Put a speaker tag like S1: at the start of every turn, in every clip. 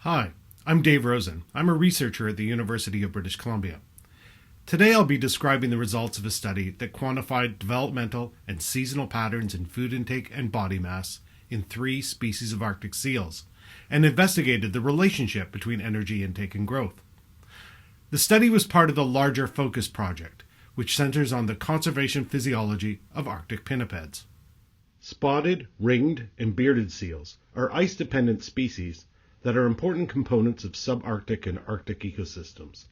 S1: Hi, I'm Dave Rosen. I'm a researcher at the University of British Columbia. Today I'll be describing the results of a study that quantified developmental and seasonal patterns in food intake and body mass in 3 species of Arctic seals and investigated the relationship between energy intake and growth. The study was part of the larger FOCUS project, which centers on the conservation physiology of Arctic pinnipeds. Spotted, ringed, and bearded seals are ice-dependent species that are important components of subarctic and Arctic ecosystems.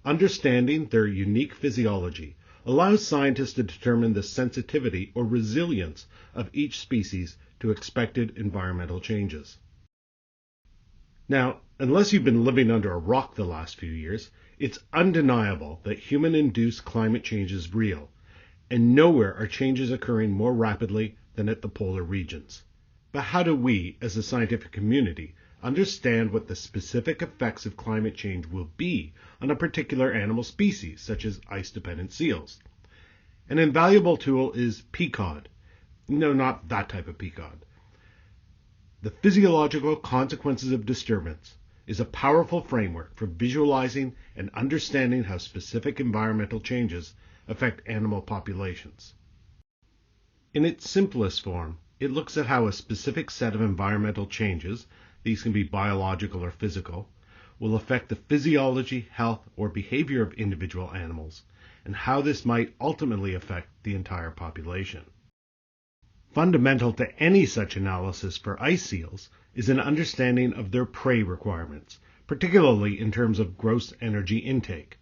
S1: Understanding their unique physiology allows scientists to determine the sensitivity or resilience of each species to expected environmental changes. Now, unless you've been living under a rock the last few years, it's undeniable that human-induced climate change is real, and nowhere are changes occurring more rapidly than at the polar regions. But how do we, as a scientific community, understand what the specific effects of climate change will be on a particular animal species, such as ice-dependent seals? An invaluable tool is PCOD. No, not that type of PCOD. The Physiological Consequences of Disturbance is a powerful framework for visualizing and understanding how specific environmental changes affect animal populations. In its simplest form, it looks at how a specific set of environmental changes, these can be biological or physical, will affect the physiology, health, or behavior of individual animals, and how this might ultimately affect the entire population. Fundamental to any such analysis for ice seals is an understanding of their prey requirements, particularly in terms of gross energy intake.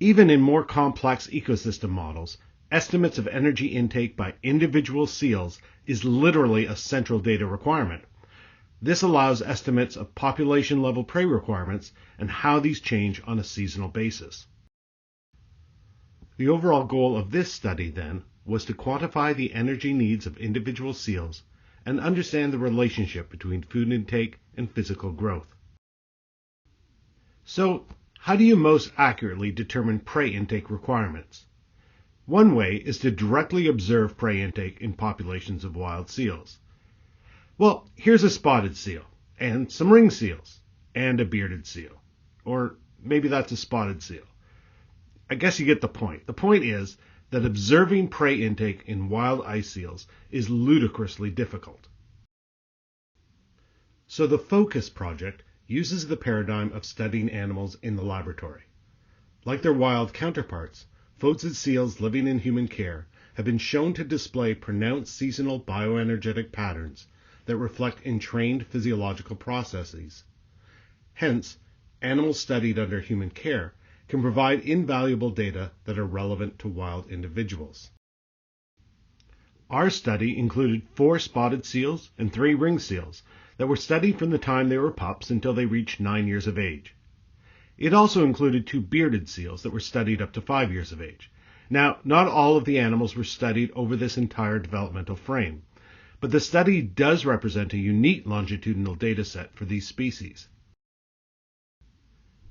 S1: Even in more complex ecosystem models, estimates of energy intake by individual seals is literally a central data requirement. This allows estimates of population-level prey requirements and how these change on a seasonal basis. The overall goal of this study, then, was to quantify the energy needs of individual seals and understand the relationship between food intake and physical growth. So, how do you most accurately determine prey intake requirements? One way is to directly observe prey intake in populations of wild seals. Well, here's a spotted seal, and some ring seals, and a bearded seal. Or maybe that's a spotted seal. I guess you get the point. The point is that observing prey intake in wild ice seals is ludicrously difficult. So the FOCUS project uses the paradigm of studying animals in the laboratory. Like their wild counterparts, FOCUS seals living in human care have been shown to display pronounced seasonal bioenergetic patterns that reflect entrained physiological processes. Hence, animals studied under human care can provide invaluable data that are relevant to wild individuals. Our study included 4 spotted seals and 3 ring seals that were studied from the time they were pups until they reached 9 years of age. It also included 2 bearded seals that were studied up to 5 years of age. Now, not all of the animals were studied over this entire developmental frame, but the study does represent a unique longitudinal data set for these species.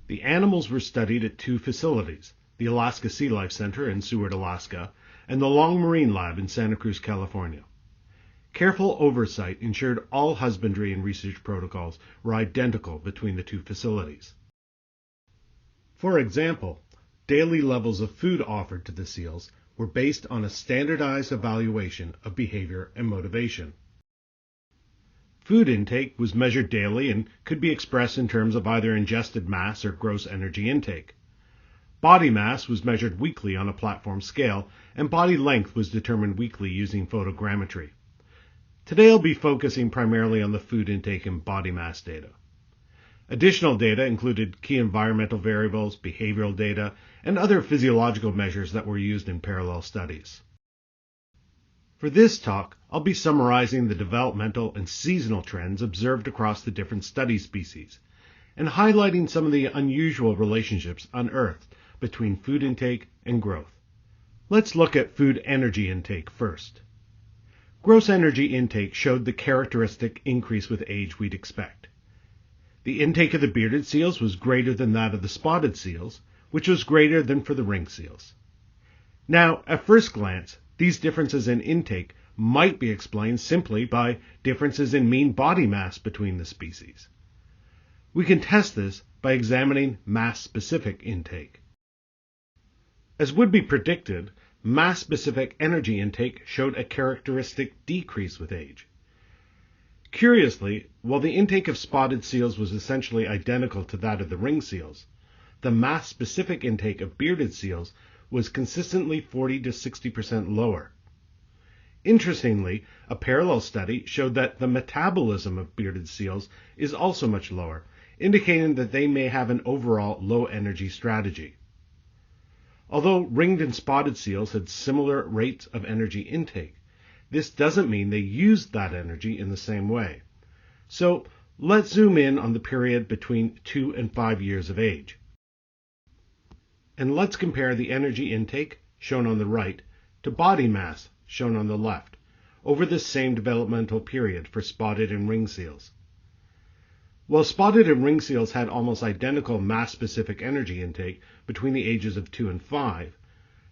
S1: The animals were studied at 2 facilities, the Alaska Sea Life Center in Seward, Alaska, and the Long Marine Lab in Santa Cruz, California. Careful oversight ensured all husbandry and research protocols were identical between the 2 facilities. For example, daily levels of food offered to the seals were based on a standardized evaluation of behavior and motivation. Food intake was measured daily and could be expressed in terms of either ingested mass or gross energy intake. Body mass was measured weekly on a platform scale, and body length was determined weekly using photogrammetry. Today I'll be focusing primarily on the food intake and body mass data. Additional data included key environmental variables, behavioral data, and other physiological measures that were used in parallel studies. For this talk, I'll be summarizing the developmental and seasonal trends observed across the different study species, and highlighting some of the unusual relationships unearthed between food intake and growth. Let's look at food energy intake first. Gross energy intake showed the characteristic increase with age we'd expect. The intake of the bearded seals was greater than that of the spotted seals, which was greater than for the ring seals. Now, at first glance, these differences in intake might be explained simply by differences in mean body mass between the species. We can test this by examining mass-specific intake. As would be predicted, mass-specific energy intake showed a characteristic decrease with age. Curiously, while the intake of spotted seals was essentially identical to that of the ring seals, the mass-specific intake of bearded seals was consistently 40 to 60% lower. Interestingly, a parallel study showed that the metabolism of bearded seals is also much lower, indicating that they may have an overall low-energy strategy. Although ringed and spotted seals had similar rates of energy intake, this doesn't mean they used that energy in the same way. So let's zoom in on the period between 2 and 5 years of age. And let's compare the energy intake, shown on the right, to body mass, shown on the left, over this same developmental period for spotted and ring seals. While spotted and ring seals had almost identical mass-specific energy intake between the ages of 2 and 5,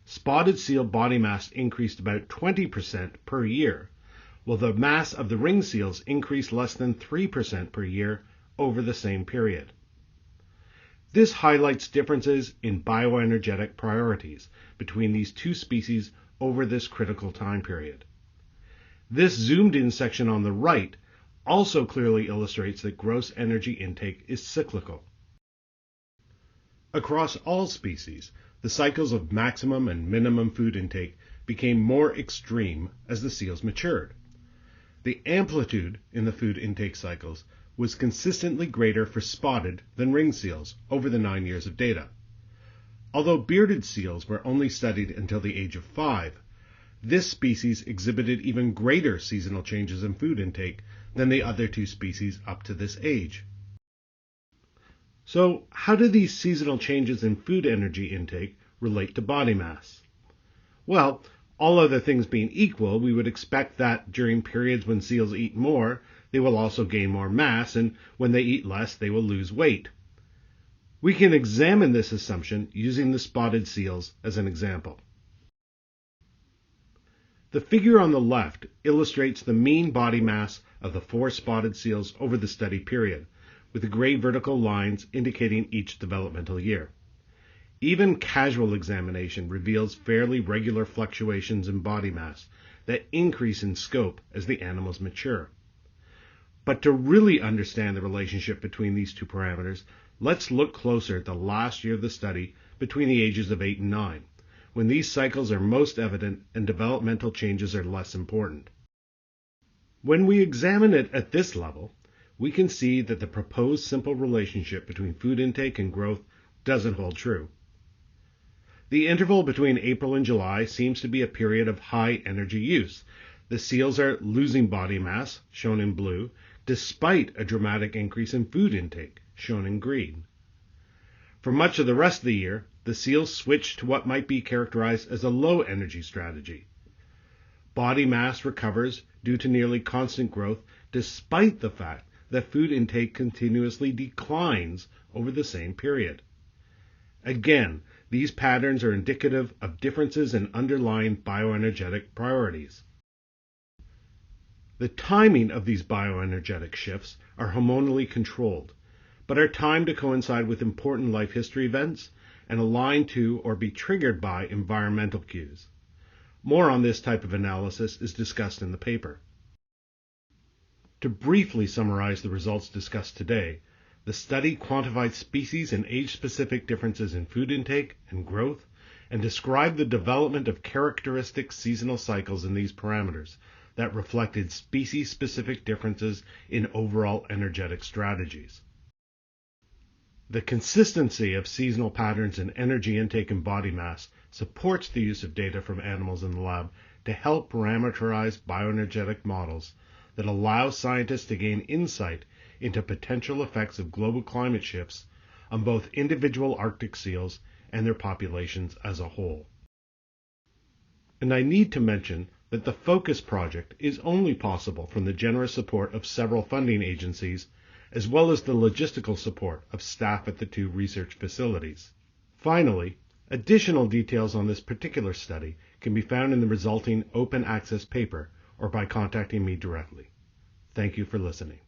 S1: spotted seal body mass increased about 20% per year, while the mass of the ring seals increased less than 3% per year over the same period. This highlights differences in bioenergetic priorities between these two species over this critical time period. This zoomed-in section on the right also clearly illustrates that gross energy intake is cyclical. Across all species, the cycles of maximum and minimum food intake became more extreme as the seals matured. The amplitude in the food intake cycles was consistently greater for spotted than ring seals over the 9 years of data. Although bearded seals were only studied until the age of 5, this species exhibited even greater seasonal changes in food intake than the other two species up to this age. So, how do these seasonal changes in food energy intake relate to body mass? Well, all other things being equal, we would expect that during periods when seals eat more, they will also gain more mass, and when they eat less, they will lose weight. We can examine this assumption using the spotted seals as an example. The figure on the left illustrates the mean body mass of the 4 spotted seals over the study period, with the gray vertical lines indicating each developmental year. Even casual examination reveals fairly regular fluctuations in body mass that increase in scope as the animals mature. But to really understand the relationship between these two parameters, let's look closer at the last year of the study between the ages of 8 and 9, when these cycles are most evident and developmental changes are less important. When we examine it at this level, we can see that the proposed simple relationship between food intake and growth doesn't hold true. The interval between April and July seems to be a period of high energy use. The seals are losing body mass, shown in blue, despite a dramatic increase in food intake, shown in green. For much of the rest of the year, the seals switch to what might be characterized as a low-energy strategy. Body mass recovers due to nearly constant growth, despite the fact that food intake continuously declines over the same period. Again, these patterns are indicative of differences in underlying bioenergetic priorities. The timing of these bioenergetic shifts are hormonally controlled, but are timed to coincide with important life history events and align to or be triggered by environmental cues. More on this type of analysis is discussed in the paper. To briefly summarize the results discussed today, the study quantified species and age-specific differences in food intake and growth, and described the development of characteristic seasonal cycles in these parameters that reflected species-specific differences in overall energetic strategies. The consistency of seasonal patterns in energy intake and body mass supports the use of data from animals in the lab to help parameterize bioenergetic models that allow scientists to gain insight into potential effects of global climate shifts on both individual Arctic seals and their populations as a whole. And I need to mention that the FOCUS project is only possible from the generous support of several funding agencies, as well as the logistical support of staff at the 2 research facilities. Finally, additional details on this particular study can be found in the resulting open access paper, or by contacting me directly. Thank you for listening.